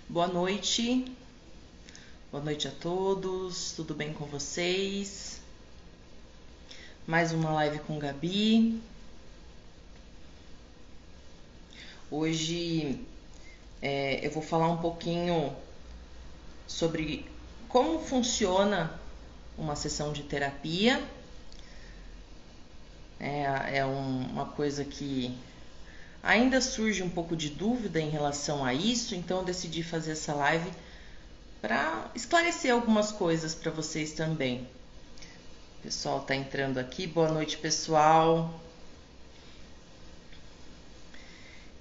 Boa noite. Boa noite a todos. Tudo bem com vocês? Mais uma live com Gabi. Hoje eu vou falar um pouquinho sobre como funciona uma sessão de terapia. Uma coisa que ainda surge um pouco de dúvida em relação a isso, então eu decidi fazer essa live para esclarecer algumas coisas para vocês também. O pessoal está entrando aqui. Boa noite, pessoal.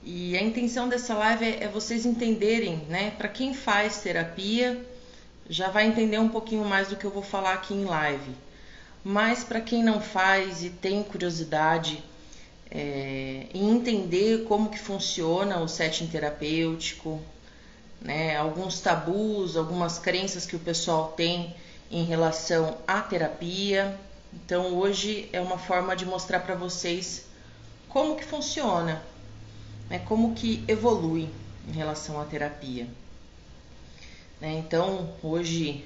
E a intenção dessa live é vocês entenderem, né? Para quem faz terapia, já vai entender um pouquinho mais do que eu vou falar aqui em live. Mas para quem não faz e tem curiosidade em entender como que funciona o setting terapêutico, né? Alguns tabus, algumas crenças que o pessoal tem em relação à terapia. Então hoje é uma forma de mostrar para vocês como que funciona, né? Como que evolui em relação à terapia. Né? Então hoje,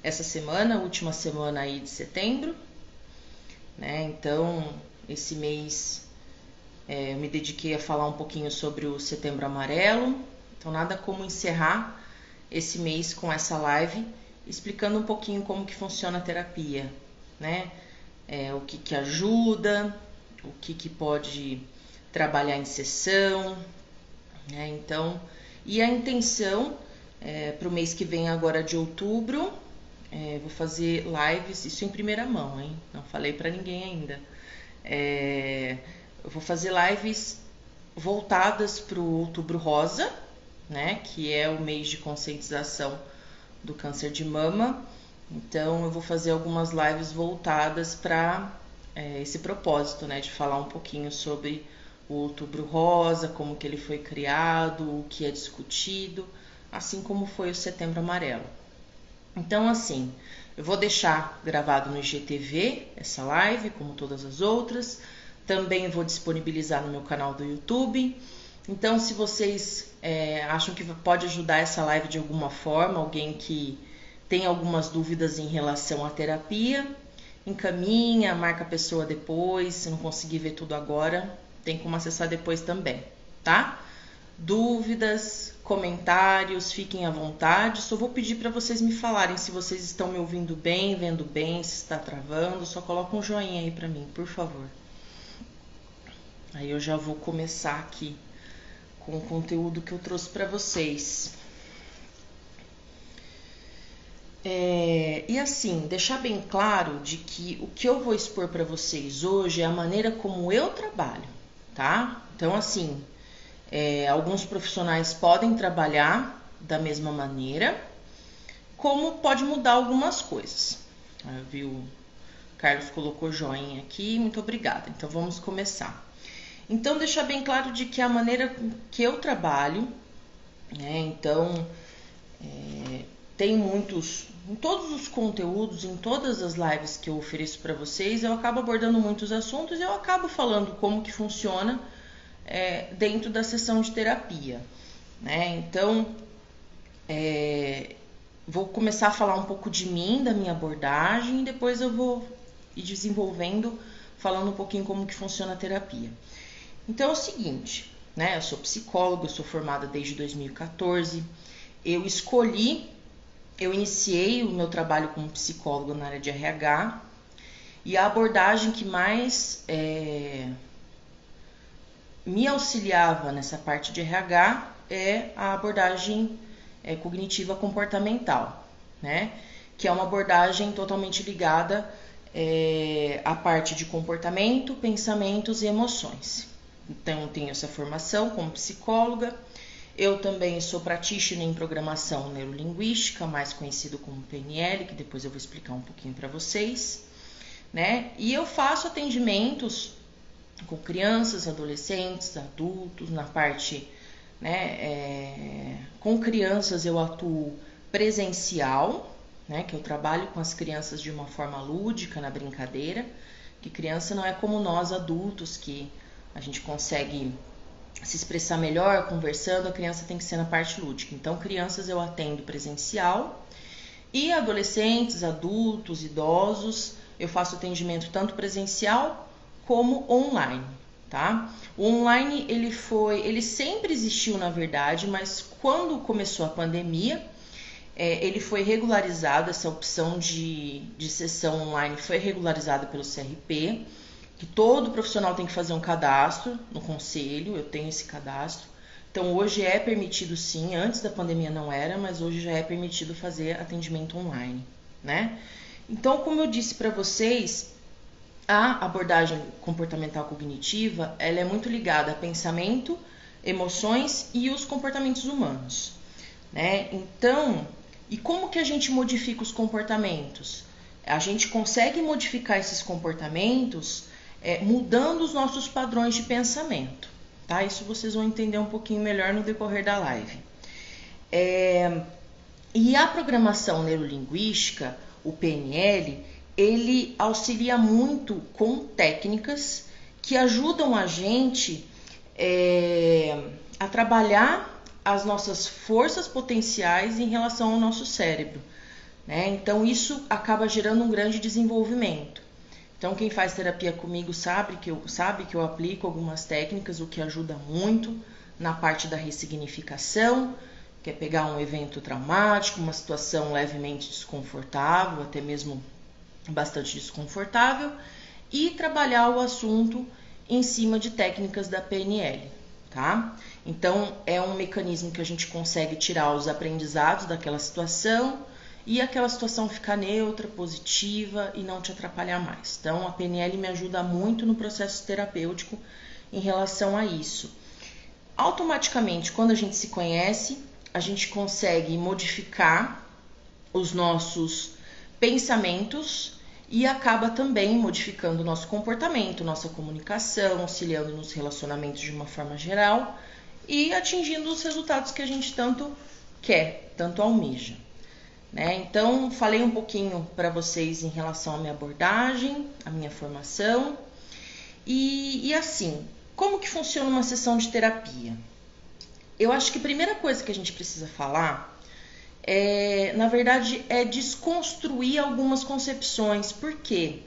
essa semana, última semana aí de setembro, né? Então esse mês eu me dediquei a falar um pouquinho sobre o Setembro Amarelo. Então nada como encerrar esse mês com essa live explicando um pouquinho como que funciona a terapia, né? O que ajuda, o que pode trabalhar em sessão, né? Então, e a intenção para o mês que vem agora de outubro, vou fazer lives, isso em primeira mão, hein? Não falei para ninguém ainda. Eu vou fazer lives voltadas para o Outubro Rosa, né? Que é o mês de conscientização do câncer de mama. Então eu vou fazer algumas lives voltadas para esse propósito, né? De falar um pouquinho sobre o Outubro Rosa, como que ele foi criado, o que é discutido, assim como foi o Setembro Amarelo. Então assim, eu vou deixar gravado no IGTV essa live, como todas as outras. Também vou disponibilizar no meu canal do YouTube. Então, se vocês acham que pode ajudar essa live de alguma forma, alguém que tem algumas dúvidas em relação à terapia, encaminha, marca a pessoa depois. Se não conseguir ver tudo agora, tem como acessar depois também, tá? Dúvidas, comentários, fiquem à vontade. Só vou pedir para vocês me falarem se vocês estão me ouvindo bem, vendo bem, se está travando. Só coloca um joinha aí para mim, por favor. Aí eu já vou começar aqui com o conteúdo que eu trouxe para vocês. E assim, deixar bem claro de que o que eu vou expor para vocês hoje é a maneira como eu trabalho, tá? Então assim, alguns profissionais podem trabalhar da mesma maneira, como pode mudar algumas coisas. Viu? O Carlos colocou joinha aqui, muito obrigada. Então vamos começar. Então deixar bem claro de que a maneira que eu trabalho, né? Então tem em todos os conteúdos, em todas as lives que eu ofereço para vocês, eu acabo abordando muitos assuntos e eu acabo falando como que funciona dentro da sessão de terapia, né? Então, vou começar a falar um pouco de mim, da minha abordagem, e depois eu vou ir desenvolvendo, falando um pouquinho como que funciona a terapia. Então é o seguinte, né? Eu sou psicóloga, eu sou formada desde 2014, eu iniciei o meu trabalho como psicóloga na área de RH, e a abordagem que mais me auxiliava nessa parte de RH é a abordagem cognitiva comportamental, né? Que é uma abordagem totalmente ligada à parte de comportamento, pensamentos e emoções. Então, eu tenho essa formação como psicóloga. Eu também sou practitioner em programação neurolinguística, mais conhecido como PNL, que depois eu vou explicar um pouquinho para vocês, né? E eu faço atendimentos com crianças, adolescentes, adultos, na parte, né? Com crianças eu atuo presencial, né? Que eu trabalho com as crianças de uma forma lúdica, na brincadeira, que criança não é como nós adultos, que a gente consegue se expressar melhor, conversando, a criança tem que ser na parte lúdica. Então, crianças eu atendo presencial e adolescentes, adultos, idosos, eu faço atendimento tanto presencial como online, tá? O online ele sempre existiu na verdade, mas quando começou a pandemia, ele foi regularizado, essa opção de sessão online foi regularizada pelo CRP, que todo profissional tem que fazer um cadastro no conselho, eu tenho esse cadastro. Então hoje é permitido sim, antes da pandemia não era, mas hoje já é permitido fazer atendimento online, né? Então, como eu disse para vocês, a abordagem comportamental cognitiva, ela é muito ligada a pensamento, emoções e os comportamentos humanos, né? Então, e como que a gente modifica os comportamentos? A gente consegue modificar esses comportamentos mudando os nossos padrões de pensamento, tá? Isso vocês vão entender um pouquinho melhor no decorrer da live. E a programação neurolinguística, o PNL, ele auxilia muito com técnicas que ajudam a gente a trabalhar as nossas forças potenciais em relação ao nosso cérebro, né? Então isso acaba gerando um grande desenvolvimento. Então quem faz terapia comigo sabe que eu aplico algumas técnicas, o que ajuda muito na parte da ressignificação, que é pegar um evento traumático, uma situação levemente desconfortável, até mesmo bastante desconfortável, e trabalhar o assunto em cima de técnicas da PNL, tá? Então é um mecanismo que a gente consegue tirar os aprendizados daquela situação e aquela situação ficar neutra, positiva e não te atrapalhar mais. Então a PNL me ajuda muito no processo terapêutico em relação a isso. Automaticamente, quando a gente se conhece, a gente consegue modificar os nossos pensamentos e acaba também modificando o nosso comportamento, nossa comunicação, auxiliando nos relacionamentos de uma forma geral e atingindo os resultados que a gente tanto quer, tanto almeja, né? Então, falei um pouquinho para vocês em relação à minha abordagem, à minha formação e assim, como que funciona uma sessão de terapia? Eu acho que a primeira coisa que a gente precisa falar na verdade, é desconstruir algumas concepções, porque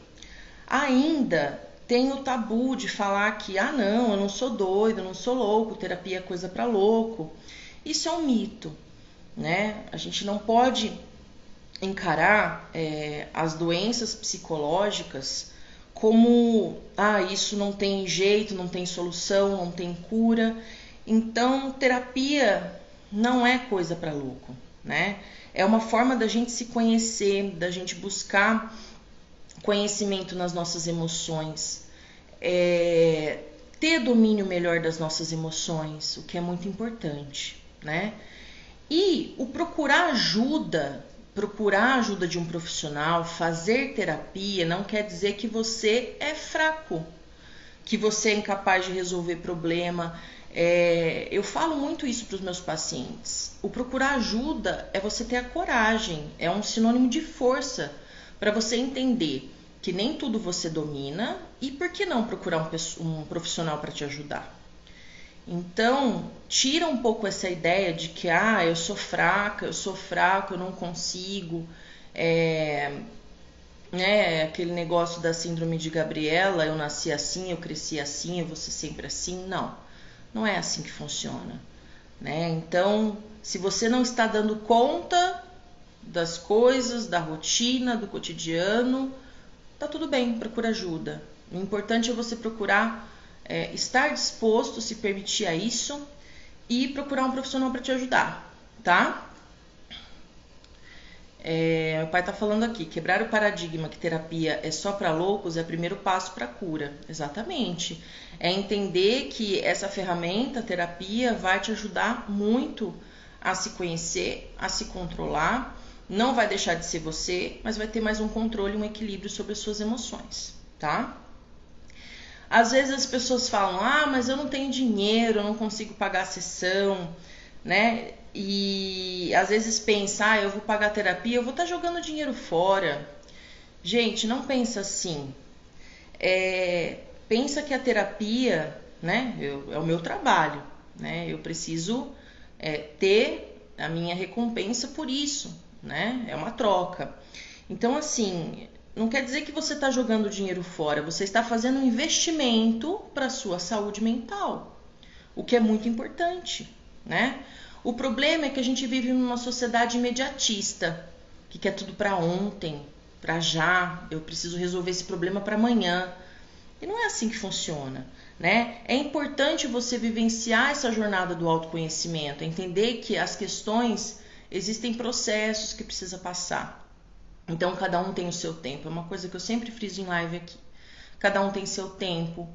ainda tem o tabu de falar que, não, eu não sou doido, eu não sou louco, terapia é coisa para louco. Isso é um mito, né? A gente não pode encarar as doenças psicológicas como, isso não tem jeito, não tem solução, não tem cura. Então, terapia não é coisa para louco, né? É uma forma da gente se conhecer, da gente buscar conhecimento nas nossas emoções, ter domínio melhor das nossas emoções, o que é muito importante, né? E o procurar ajuda de um profissional, fazer terapia, não quer dizer que você é fraco, que você é incapaz de resolver problema. Eu falo muito isso para os meus pacientes. O procurar ajuda é você ter a coragem, é um sinônimo de força para você entender que nem tudo você domina e por que não procurar um profissional para te ajudar. Então, tira um pouco essa ideia de que eu sou fraca, eu sou fraco, eu não consigo. Aquele negócio da síndrome de Gabriela, eu nasci assim, eu cresci assim, eu vou ser sempre assim. Não é assim que funciona, né? Então, se você não está dando conta das coisas, da rotina, do cotidiano, tá tudo bem, procura ajuda. O importante é você procurar estar disposto, se permitir a isso e procurar um profissional para te ajudar, tá? Meu pai tá falando aqui, quebrar o paradigma que terapia é só para loucos é o primeiro passo para a cura. Exatamente. É entender que essa ferramenta, terapia, vai te ajudar muito a se conhecer, a se controlar. Não vai deixar de ser você, mas vai ter mais um controle, um equilíbrio sobre as suas emoções, tá? Às vezes as pessoas falam, mas eu não tenho dinheiro, eu não consigo pagar a sessão, né? E às vezes pensa, eu vou pagar terapia, eu vou estar jogando dinheiro fora. Gente, não pensa assim. Pensa que a terapia né? É o meu trabalho, né? Eu preciso ter a minha recompensa por isso, né? É uma troca. Então, assim, não quer dizer que você está jogando dinheiro fora, você está fazendo um investimento para a sua saúde mental, o que é muito importante, né? O problema é que a gente vive numa sociedade imediatista, que quer tudo para ontem, para já, eu preciso resolver esse problema para amanhã. E não é assim que funciona, né? É importante você vivenciar essa jornada do autoconhecimento, entender que as questões, existem processos que precisa passar. Então, cada um tem o seu tempo. É uma coisa que eu sempre friso em live aqui. Cada um tem seu tempo,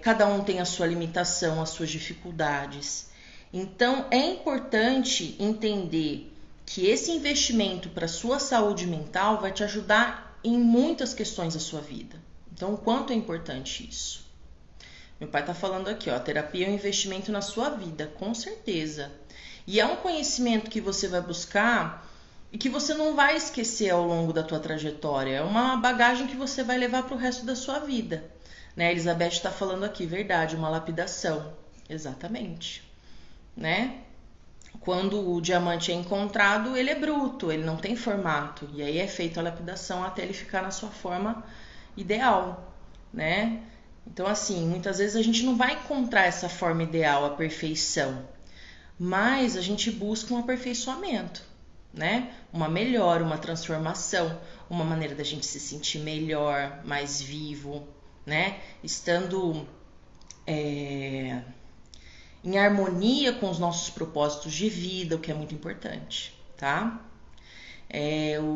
cada um tem a sua limitação, as suas dificuldades. Então, é importante entender que esse investimento para a sua saúde mental vai te ajudar em muitas questões da sua vida. Então, o quanto é importante isso? Meu pai está falando aqui, ó, a terapia é um investimento na sua vida, com certeza. E é um conhecimento que você vai buscar e que você não vai esquecer ao longo da tua trajetória. É uma bagagem que você vai levar para o resto da sua vida. Né? A Elizabeth está falando aqui, verdade, uma lapidação. Exatamente. Né? Quando o diamante é encontrado, ele é bruto, ele não tem formato. E aí é feita a lapidação até ele ficar na sua forma ideal, né? Então, assim, muitas vezes a gente não vai encontrar essa forma ideal, a perfeição. Mas a gente busca um aperfeiçoamento, né? Uma melhora, uma transformação, uma maneira da gente se sentir melhor, mais vivo, né? Estando em harmonia com os nossos propósitos de vida, o que é muito importante, tá?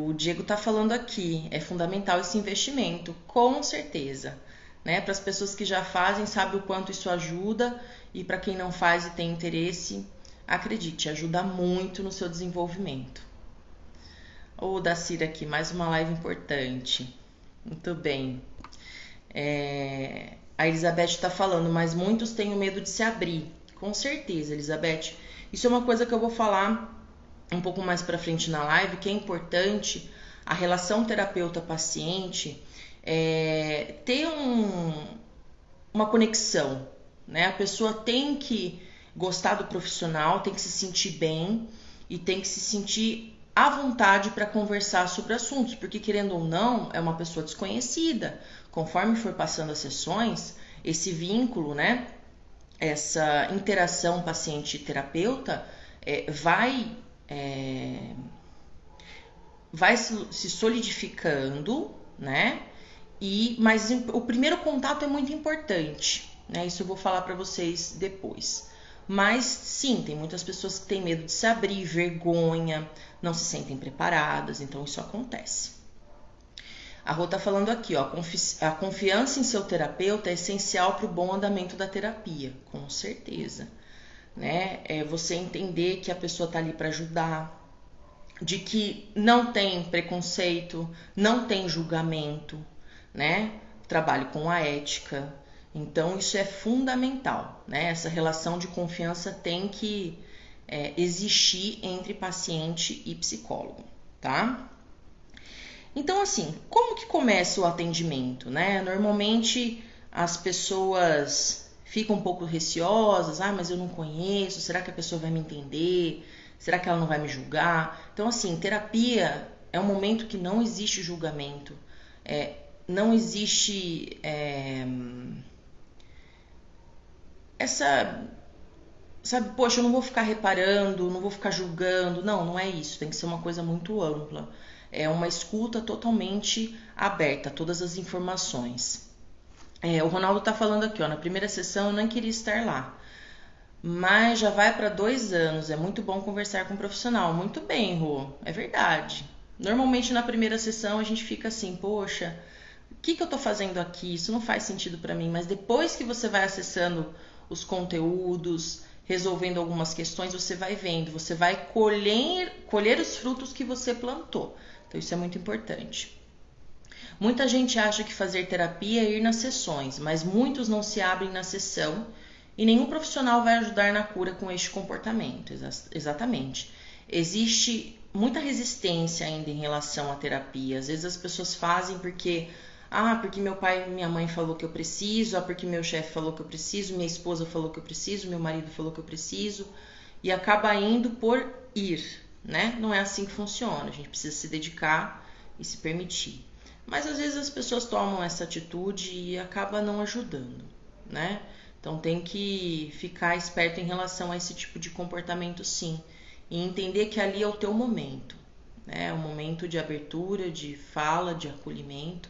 O Diego tá falando aqui, é fundamental esse investimento, com certeza, né? Para as pessoas que já fazem, sabe o quanto isso ajuda, e para quem não faz e tem interesse, acredite, ajuda muito no seu desenvolvimento. O Dacira aqui, mais uma live importante. Muito bem. A Elizabeth está falando, mas muitos têm medo de se abrir. Com certeza, Elizabeth. Isso é uma coisa que eu vou falar um pouco mais para frente na live, que é importante a relação terapeuta-paciente ter uma conexão, né? A pessoa tem que gostar do profissional, tem que se sentir bem e tem que se sentir à vontade para conversar sobre assuntos, porque querendo ou não, é uma pessoa desconhecida. Conforme for passando as sessões, esse vínculo, né? Essa interação paciente-terapeuta vai se solidificando, né? Mas o primeiro contato é muito importante, né? Isso eu vou falar para vocês depois. Mas sim, tem muitas pessoas que têm medo de se abrir, vergonha, não se sentem preparadas, então isso acontece. A Rô tá falando aqui, ó, a confiança em seu terapeuta é essencial para o bom andamento da terapia, com certeza. Né? É você entender que a pessoa tá ali para ajudar, de que não tem preconceito, não tem julgamento, né? Trabalhe com a ética. Então, isso é fundamental, né? Essa relação de confiança tem que existir entre paciente e psicólogo, tá? Então, assim, como que começa o atendimento, né? Normalmente, as pessoas ficam um pouco receosas, mas eu não conheço, será que a pessoa vai me entender? Será que ela não vai me julgar? Então, assim, terapia é um momento que não existe julgamento, não existe sabe, poxa, eu não vou ficar reparando, não vou ficar julgando. Não, não é isso, tem que ser uma coisa muito ampla. É uma escuta totalmente aberta a todas as informações. O Ronaldo tá falando aqui, ó, na primeira sessão eu não queria estar lá, mas já vai para 2 anos, é muito bom conversar com um profissional. Muito bem, Rô, é verdade. Normalmente na primeira sessão a gente fica assim, poxa, o que eu tô fazendo aqui? Isso não faz sentido para mim, mas depois que você vai acessando os conteúdos, resolvendo algumas questões, você vai vendo, você vai colher os frutos que você plantou. Então isso é muito importante. Muita gente acha que fazer terapia é ir nas sessões, mas muitos não se abrem na sessão e nenhum profissional vai ajudar na cura com este comportamento. Exatamente. Existe muita resistência ainda em relação à terapia. Às vezes as pessoas fazem porque Ah, porque meu pai e minha mãe falou que eu preciso, ah, porque meu chefe falou que eu preciso, minha esposa falou que eu preciso, meu marido falou que eu preciso, e acaba indo por ir, né? Não é assim que funciona, a gente precisa se dedicar e se permitir. Mas às vezes as pessoas tomam essa atitude e acaba não ajudando, né? Então tem que ficar esperto em relação a esse tipo de comportamento, sim, e entender que ali é o teu momento, né? É um momento de abertura, de fala, de acolhimento,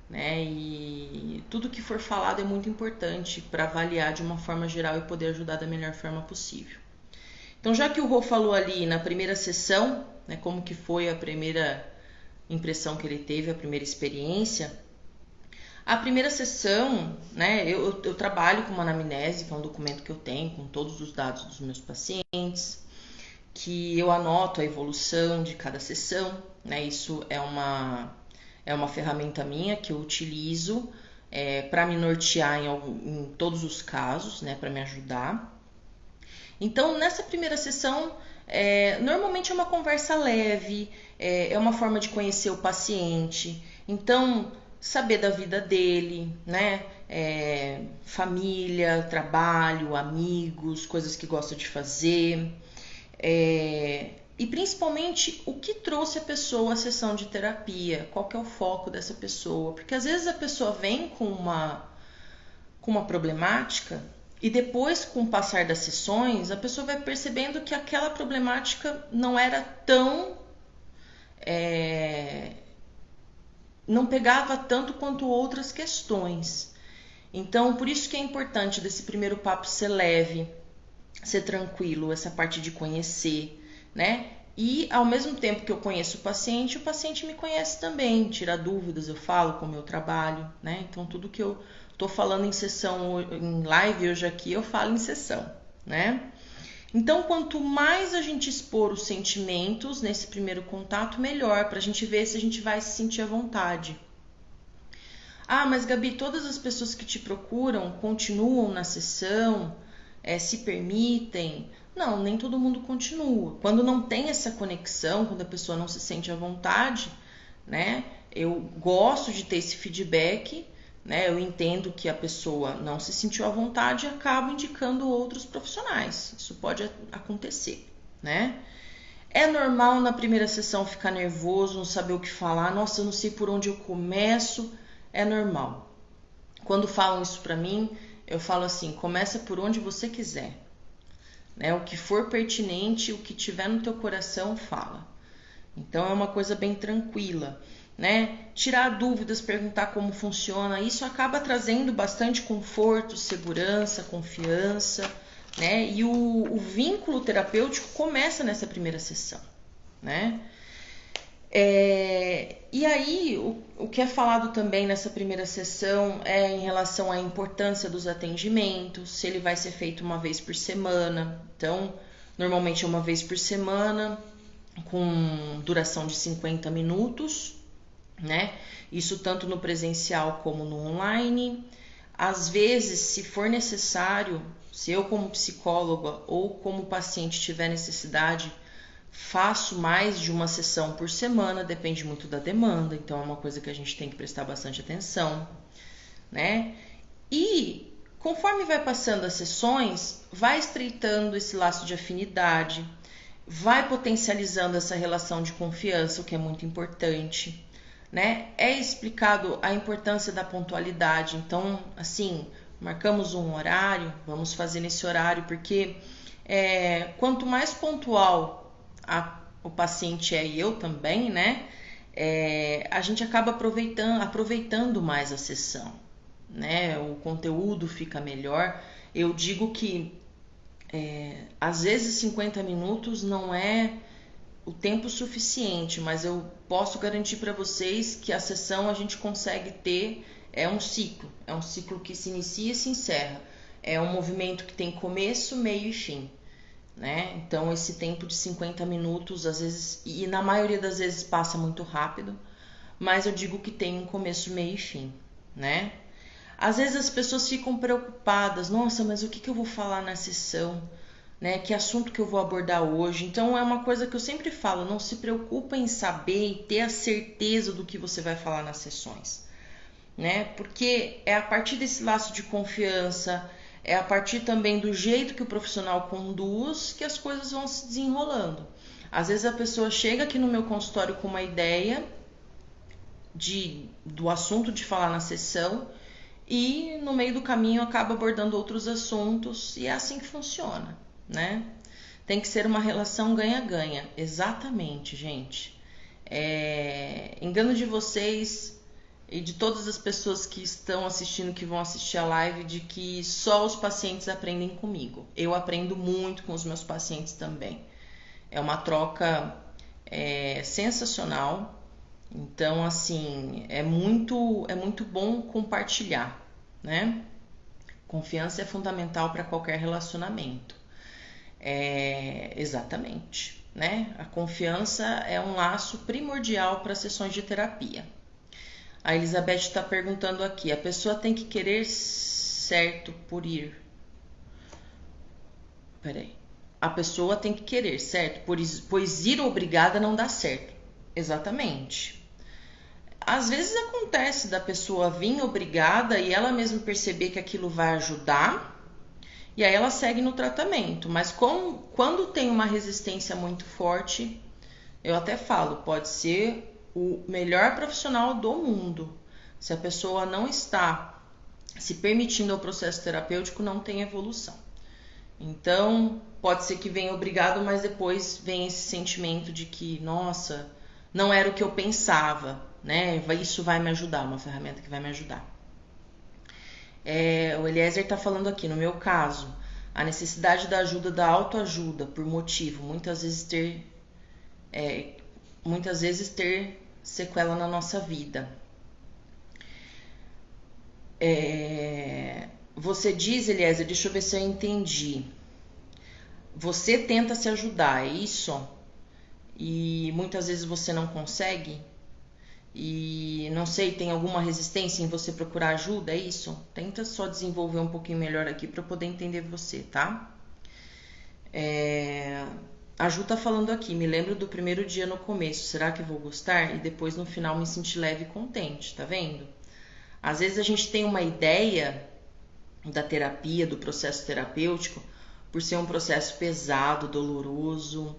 né? E tudo que for falado é muito importante para avaliar de uma forma geral e poder ajudar da melhor forma possível. Então, já que o Rô falou ali na primeira sessão, né, como que foi a primeira impressão que ele teve, a primeira experiência, a primeira sessão, né, eu trabalho com uma anamnese, que é um documento que eu tenho com todos os dados dos meus pacientes, que eu anoto a evolução de cada sessão, né, isso é uma ferramenta minha que eu utilizo para me nortear em todos os casos, né, para me ajudar. Então, nessa primeira sessão, normalmente é uma conversa leve, é uma forma de conhecer o paciente. Então, saber da vida dele, né? Família, trabalho, amigos, coisas que gosta de fazer. E principalmente o que trouxe a pessoa à sessão de terapia, qual que é o foco dessa pessoa. Porque às vezes a pessoa vem com uma problemática e depois, com o passar das sessões, a pessoa vai percebendo que aquela problemática não era tão... não pegava tanto quanto outras questões. Então, por isso que é importante desse primeiro papo ser leve, ser tranquilo, essa parte de conhecer, né? E ao mesmo tempo que eu conheço o paciente me conhece também, tira dúvidas, eu falo como eu trabalho, né? Então tudo que eu tô falando em sessão, em live hoje aqui, eu falo em sessão, né? Então quanto mais a gente expor os sentimentos nesse primeiro contato, melhor, pra gente ver se a gente vai se sentir à vontade. Ah, mas Gabi, todas as pessoas que te procuram continuam na sessão, se permitem? Não, nem todo mundo continua. Quando não tem essa conexão, quando a pessoa não se sente à vontade, né? Eu gosto de ter esse feedback, né? Eu entendo que a pessoa não se sentiu à vontade e acabo indicando outros profissionais. Isso pode acontecer, né? É normal na primeira sessão ficar nervoso, não saber o que falar. Nossa, eu não sei por onde eu começo. É normal. Quando falam isso pra mim, eu falo assim, começa por onde você quiser, né? O que for pertinente, o que tiver no teu coração, fala. Então é uma coisa bem tranquila, né? Tirar dúvidas, perguntar como funciona, isso acaba trazendo bastante conforto, segurança, confiança, né? E o vínculo terapêutico começa nessa primeira sessão, né? E aí, o que é falado também nessa primeira sessão é em relação à importância dos atendimentos, se ele vai ser feito uma vez por semana. Então, normalmente é uma vez por semana, com duração de 50 minutos, né? Isso tanto no presencial como no online. Às vezes, se for necessário, se eu como psicóloga ou como paciente tiver necessidade, faço mais de uma sessão por semana, depende muito da demanda, então é uma coisa que a gente tem que prestar bastante atenção, né? E conforme vai passando as sessões, vai estreitando esse laço de afinidade, vai potencializando essa relação de confiança, o que é muito importante, né? É explicado a importância da pontualidade, então, assim, marcamos um horário, vamos fazer nesse horário, porque quanto mais pontual o paciente e eu também, né? A gente acaba aproveitando mais a sessão, né? O conteúdo fica melhor. Eu digo que às vezes 50 minutos não é o tempo suficiente, mas eu posso garantir para vocês que a sessão a gente consegue ter um ciclo que se inicia e se encerra. É um movimento que tem começo, meio e fim. Né? Então esse tempo de 50 minutos às vezes, e na maioria das vezes passa muito rápido, mas eu digo que tem um começo, meio e fim, né? Às vezes as pessoas ficam preocupadas, nossa, mas o que eu vou falar na sessão, né? Que assunto que eu vou abordar hoje? Então é uma coisa que eu sempre falo, não se preocupa em saber e ter a certeza do que você vai falar nas sessões. né? Porque é a partir desse laço de confiança, é a partir também do jeito que o profissional conduz que as coisas vão se desenrolando. Às vezes a pessoa chega aqui no meu consultório com uma ideia do assunto de falar na sessão e no meio do caminho acaba abordando outros assuntos e é assim que funciona, né? Tem que ser uma relação ganha-ganha, exatamente, gente. Engano de vocês e de todas as pessoas que estão assistindo, que vão assistir a live, de que só os pacientes aprendem comigo. Eu aprendo muito com os meus pacientes também. É uma troca sensacional. Então, assim, é muito bom compartilhar, né? Confiança é fundamental para qualquer relacionamento. Exatamente, né? A confiança é um laço primordial para sessões de terapia. A Elizabeth está perguntando aqui, a pessoa tem que querer certo por ir. Peraí. A pessoa tem que querer, certo? Pois ir obrigada não dá certo. Exatamente. Às vezes acontece da pessoa vir obrigada e ela mesma perceber que aquilo vai ajudar e aí ela segue no tratamento. Mas quando tem uma resistência muito forte, eu até falo, pode ser o melhor profissional do mundo. Se a pessoa não está se permitindo ao processo terapêutico, não tem evolução. Então, pode ser que venha obrigado, mas depois vem esse sentimento de que, nossa, não era o que eu pensava, né? Isso vai me ajudar, uma ferramenta que vai me ajudar. O Eliezer está falando aqui, no meu caso, a necessidade da ajuda da autoajuda, por motivo, muitas vezes ter sequela na nossa vida. Você diz, Eliezer, deixa eu ver se eu entendi. Você tenta se ajudar, é isso? E muitas vezes você não consegue? E não sei, tem alguma resistência em você procurar ajuda, é isso? Tenta só desenvolver um pouquinho melhor aqui para eu poder entender você, tá? A Ju tá falando aqui, me lembro do primeiro dia no começo, será que vou gostar? E depois no final me sentir leve e contente, tá vendo? Às vezes a gente tem uma ideia da terapia, do processo terapêutico, por ser um processo pesado, doloroso.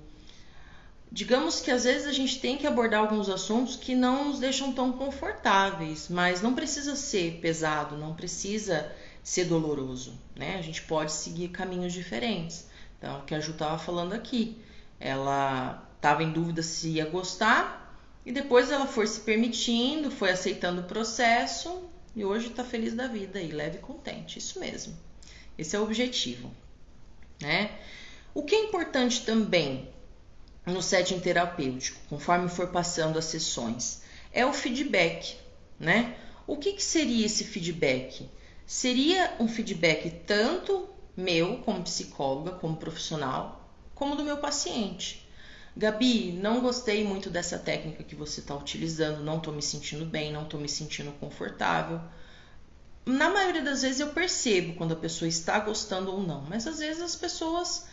Digamos que às vezes a gente tem que abordar alguns assuntos que não nos deixam tão confortáveis, mas não precisa ser pesado, não precisa ser doloroso, né? A gente pode seguir caminhos diferentes. Então, o que a Ju estava falando aqui, ela estava em dúvida se ia gostar e depois ela foi se permitindo, foi aceitando o processo e hoje está feliz da vida e leve e contente, isso mesmo. Esse é o objetivo, né? O que é importante também no setting terapêutico, conforme for passando as sessões, é o feedback, né? O que seria esse feedback? Seria um feedback tanto meu, como psicóloga, como profissional, como do meu paciente. Gabi, não gostei muito dessa técnica que você está utilizando, não estou me sentindo bem, não estou me sentindo confortável. Na maioria das vezes eu percebo quando a pessoa está gostando ou não, mas às vezes as pessoas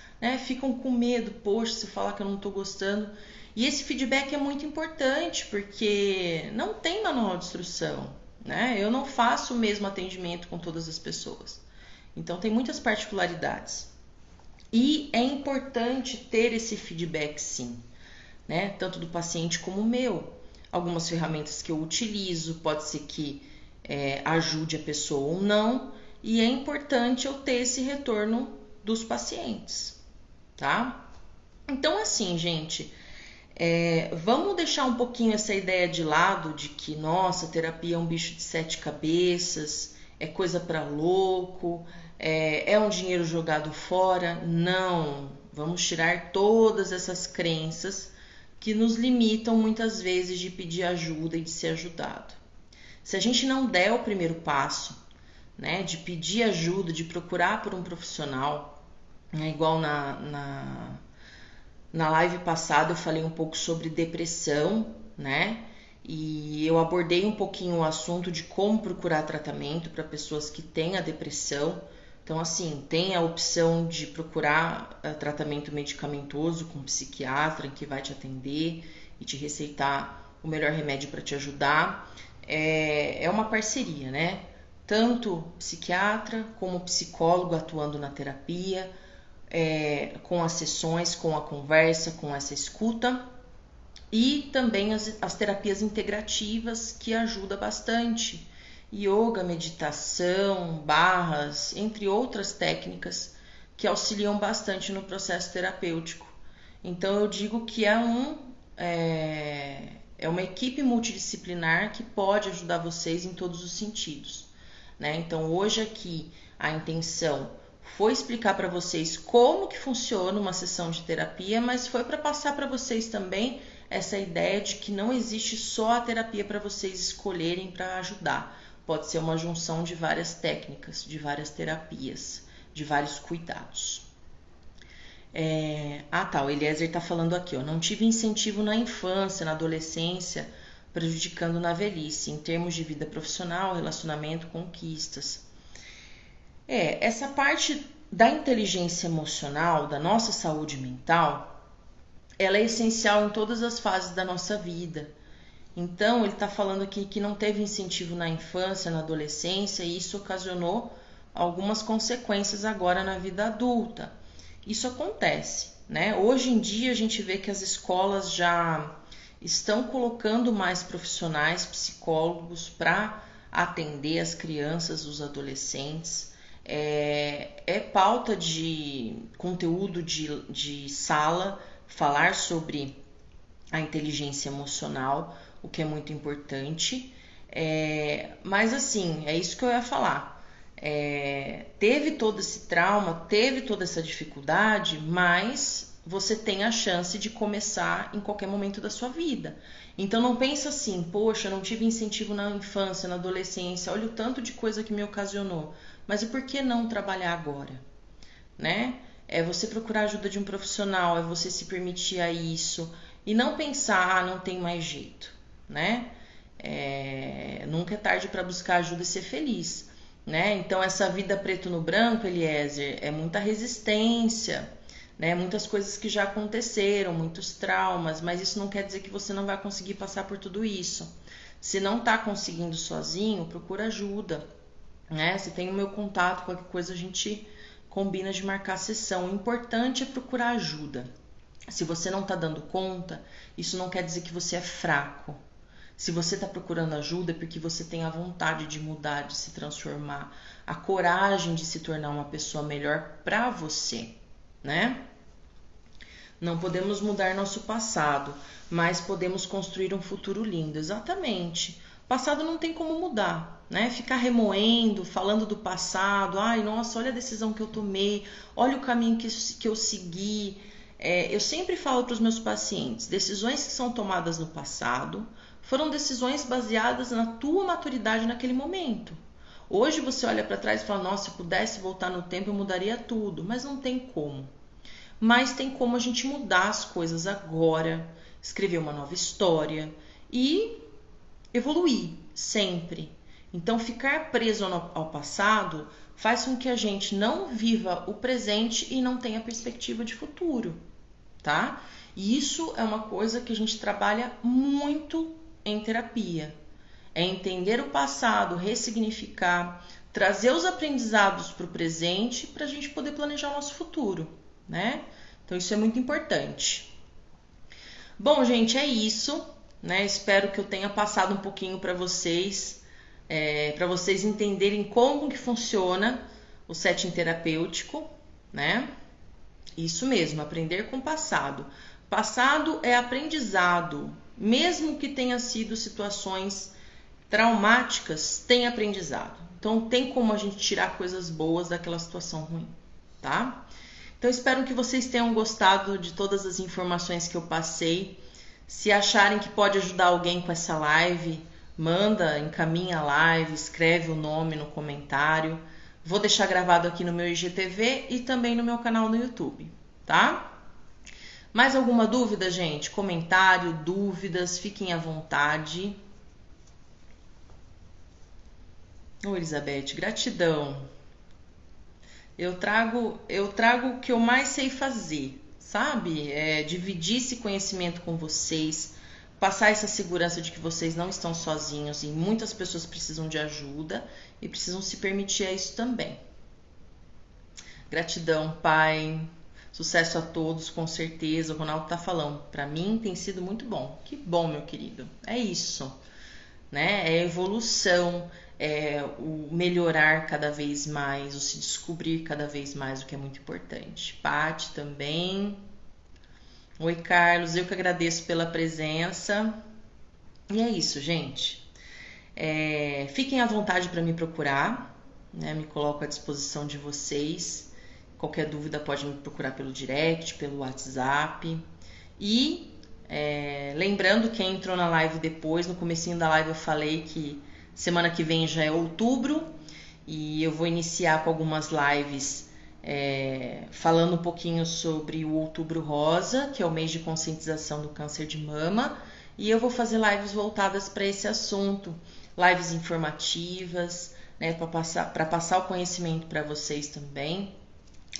ficam com medo, poxa, se falar que eu não estou gostando. E esse feedback é muito importante, porque não tem manual de instrução, né? Eu não faço o mesmo atendimento com todas as pessoas. Então tem muitas particularidades. E é importante ter esse feedback sim, né? Tanto do paciente como o meu. Algumas ferramentas que eu utilizo, pode ser que ajude a pessoa ou não, e é importante eu ter esse retorno dos pacientes, tá? Então, assim, gente, vamos deixar um pouquinho essa ideia de lado de que, nossa, terapia é um bicho de 7 cabeças, é coisa para louco, é um dinheiro jogado fora. Não, vamos tirar todas essas crenças que nos limitam muitas vezes de pedir ajuda e de ser ajudado. Se a gente não der o primeiro passo, né, de pedir ajuda, de procurar por um profissional, né, igual na live passada eu falei um pouco sobre depressão, né, e eu abordei um pouquinho o assunto de como procurar tratamento para pessoas que têm a depressão. Então, assim, tem a opção de procurar tratamento medicamentoso com um psiquiatra que vai te atender e te receitar o melhor remédio para te ajudar. é uma parceria, né? Tanto psiquiatra como psicólogo atuando na terapia, com as sessões, com a conversa, com essa escuta, e também as terapias integrativas, que ajuda bastante. Yoga, meditação, barras, entre outras técnicas que auxiliam bastante no processo terapêutico. Então eu digo que é uma equipe multidisciplinar que pode ajudar vocês em todos os sentidos, né? Então hoje aqui a intenção foi explicar para vocês como que funciona uma sessão de terapia, mas foi para passar para vocês também essa ideia de que não existe só a terapia para vocês escolherem para ajudar. Pode ser uma junção de várias técnicas, de várias terapias, de vários cuidados. O Eliezer está falando aqui, ó, não tive incentivo na infância, na adolescência, prejudicando na velhice, em termos de vida profissional, relacionamento, conquistas. Essa parte da inteligência emocional, da nossa saúde mental, ela é essencial em todas as fases da nossa vida. Então, ele está falando aqui que não teve incentivo na infância, na adolescência, e isso ocasionou algumas consequências agora na vida adulta. Isso acontece, né? Hoje em dia a gente vê que as escolas já estão colocando mais profissionais, psicólogos para atender as crianças, os adolescentes. É pauta de conteúdo de sala falar sobre a inteligência emocional, o que é muito importante. Mas assim, é isso que eu ia falar. Teve todo esse trauma, teve toda essa dificuldade, mas você tem a chance de começar em qualquer momento da sua vida. Então não pensa assim, poxa, não tive incentivo na infância, na adolescência, olha o tanto de coisa que me ocasionou. Mas e por que não trabalhar agora? Né? É você procurar ajuda de um profissional, é você se permitir a isso e não pensar, não tem mais jeito, né? Nunca é tarde para buscar ajuda e ser feliz, né? Então essa vida preto no branco, Eliezer, é muita resistência, né? Muitas coisas que já aconteceram, muitos traumas, mas isso não quer dizer que você não vai conseguir passar por tudo isso. Se não está conseguindo sozinho, procura ajuda, né? Se tem o meu contato, qualquer coisa a gente combina de marcar a sessão. O importante é procurar ajuda. Se você não está dando conta, isso não quer dizer que você é fraco. Se você está procurando ajuda é porque você tem a vontade de mudar, de se transformar, a coragem de se tornar uma pessoa melhor para você, né? Não podemos mudar nosso passado, mas podemos construir um futuro lindo. Exatamente. O passado não tem como mudar, né? Ficar remoendo, falando do passado, ai, nossa, olha a decisão que eu tomei, olha o caminho que eu segui. Eu sempre falo para os meus pacientes, decisões que são tomadas no passado foram decisões baseadas na tua maturidade naquele momento. Hoje você olha para trás e fala, nossa, se eu pudesse voltar no tempo eu mudaria tudo, mas não tem como. Mas tem como a gente mudar as coisas agora, escrever uma nova história e evoluir sempre. Então, ficar preso ao passado faz com que a gente não viva o presente e não tenha perspectiva de futuro, tá? E isso é uma coisa que a gente trabalha muito em terapia. É entender o passado, ressignificar, trazer os aprendizados para o presente para a gente poder planejar o nosso futuro, né? Então isso é muito importante. Bom, gente, é isso, né? Espero que eu tenha passado um pouquinho para vocês entenderem como que funciona o setting terapêutico, né? Isso mesmo, aprender com o passado. Passado é aprendizado, mesmo que tenha sido situações traumáticas, tem aprendizado. Então tem como a gente tirar coisas boas daquela situação ruim, tá? Então espero que vocês tenham gostado de todas as informações que eu passei. Se acharem que pode ajudar alguém com essa live, manda, encaminha a live, escreve o nome no comentário. Vou deixar gravado aqui no meu IGTV e também no meu canal no YouTube, tá? Mais alguma dúvida, gente? Comentário, dúvidas, fiquem à vontade. Ô, Elizabeth, gratidão. Eu trago o que eu mais sei fazer, sabe? Dividir esse conhecimento com vocês, passar essa segurança de que vocês não estão sozinhos e muitas pessoas precisam de ajuda e precisam se permitir isso também. Gratidão, Pai. Sucesso a todos, com certeza. O Ronaldo tá falando. Para mim tem sido muito bom. Que bom, meu querido. É isso, né? É a evolução, é o melhorar cada vez mais, o se descobrir cada vez mais, o que é muito importante. Paty também. Oi, Carlos. Eu que agradeço pela presença. E é isso, gente. Fiquem à vontade para me procurar, né? Me coloco à disposição de vocês. Qualquer dúvida pode me procurar pelo direct, pelo WhatsApp. E lembrando, quem entrou na live depois, no comecinho da live eu falei que semana que vem já é outubro e eu vou iniciar com algumas lives falando um pouquinho sobre o Outubro Rosa, que é o mês de conscientização do câncer de mama, e eu vou fazer lives voltadas para esse assunto, lives informativas, né, para passar o conhecimento para vocês também.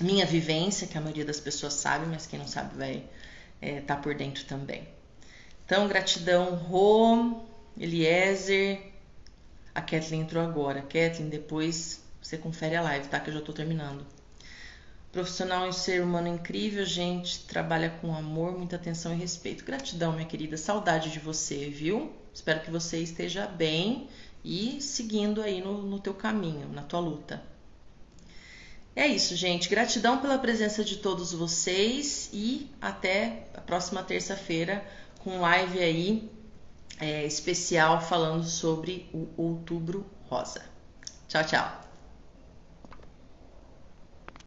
Minha vivência, que a maioria das pessoas sabe, mas quem não sabe vai estar por dentro também. Então, gratidão, Rô, Eliezer, a Kathleen entrou agora. Kathleen, depois você confere a live, tá? Que eu já tô terminando. Profissional e ser humano incrível, gente, trabalha com amor, muita atenção e respeito. Gratidão, minha querida, saudade de você, viu? Espero que você esteja bem e seguindo aí no teu caminho, na tua luta. É isso, gente. Gratidão pela presença de todos vocês e até a próxima terça-feira com live aí especial falando sobre o Outubro Rosa. Tchau, tchau.